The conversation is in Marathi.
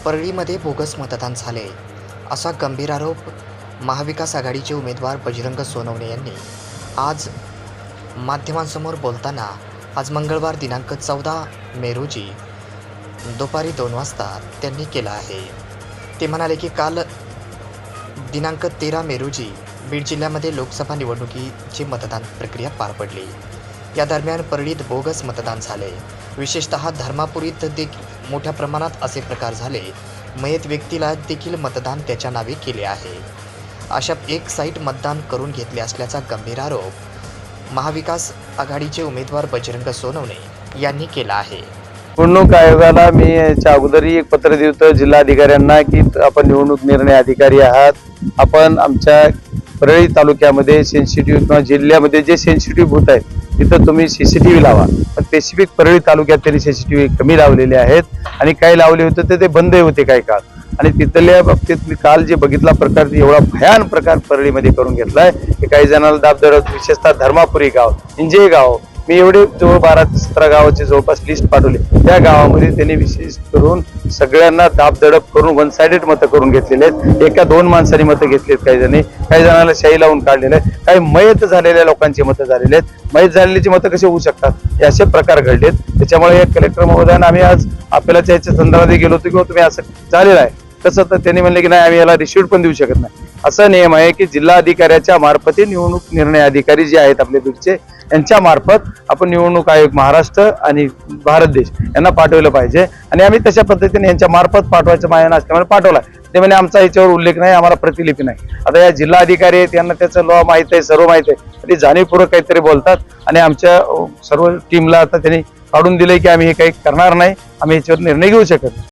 परळीमध्ये बोगस मतदान झाले असा गंभीर आरोप महाविकास आघाडीचे उमेदवार बजरंग सोनवणे यांनी आज माध्यमांसमोर बोलताना आज मंगळवार दिनांक 14 मे रोजी दुपारी 2 वाजता त्यांनी केला आहे। ते म्हणाले की काल दिनांक 13 मे रोजी बीड जिल्ह्यामध्ये लोकसभा निवडणुकीची मतदान प्रक्रिया पार पडली। या दरम्यान परळीत बोगस मतदान झाले। विशेषतः धर्मापुरीत देखील मोठ्या प्रमाणात असे प्रकार झाले। मयत व्यक्तीला देखील मतदान त्याच्या नावे केले आहे। अशा एक साईट मतदान करून घेतले असल्याचा गंभीर आरोप महाविकास आघाडीचे उमेदवार बजरंग सोनवणे यांनी केला आहे। निवडणूक आयोगाला मी याच्या अगोदरही एक पत्र दिलं होतं जिल्हाधिकाऱ्यांना की आपण निवडणूक निर्णय अधिकारी आहात, आपण आमच्या परळी तालुक्यामध्ये सेन्सिटिव्ह किंवा जिल्ह्यामध्ये जे सेन्सिटिव्ह बूथ आहेत तिथं तुम्ही CCTV लावा। पण स्पेसिफिक परळी तालुक्यात तरी CCTV कमी लावलेले आहेत आणि काही लावले होते ते बंद होते काही काळ। आणि तिथल्या बाबतीत मी काल जे बघितला प्रकार एवढा भयान प्रकार परळीमध्ये करून घेतलाय की काही जणांना दाबदडप, विशेषतः धर्मापुरी गाव, इंजे गाव, मी एवढे जवळ 12 ते 17 गावाची जवळपास लिस्ट पाठवली। त्या गावामध्ये त्यांनी विशेष करून सगळ्यांना दाबदडप करून वन साइडेड मतं करून घेतलेले आहेत। एका 2 माणसांनी मतं घेतलेत, काही जणांना शाई लावून काढलेले आहेत, काही मयत झालेल्या लोकांची मतं झालेली आहेत। मयत झालेल्याची मतं कशी होऊ शकतात हे असे प्रकार घडलेत। त्याच्यामुळे कलेक्टर महोदयांना आम्ही आज आपल्याला याच्या संदर्भात गेलो होतो की तुम्ही असं झालेलं आहे तसं, तर त्यांनी म्हणले की नाही आम्ही याला रिस्यूट पण देऊ शकत नाही। असा नियम आहे की जिल्हाधिकाऱ्याच्या मार्फत निवडणूक निर्णय अधिकारी जे आहेत आपले बीडचे यांच्या मार्फत आपण निवडणूक आयोग महाराष्ट्र आणि भारत देश यांना पाठवलं पाहिजे आणि आम्ही तशा पद्धतीने यांच्या मार्फत पाठवायचं मायना असल्यामुळे पाठवला। ते म्हणजे आमचा याच्यावर उल्लेख नाही, आम्हाला प्रतिलिपी नाही। आता या जिल्हा अधिकारी आहेत यांना त्याचं लॉ माहित आहे, सर्व माहित आहे, ते जाणीवपूर्वक काहीतरी बोलतात आणि आमच्या सर्व टीमला आता त्यांनी काढून दिले की आम्ही हे काही करणार नाही, आम्ही याच्यावर निर्णय घेऊ शकत नाही।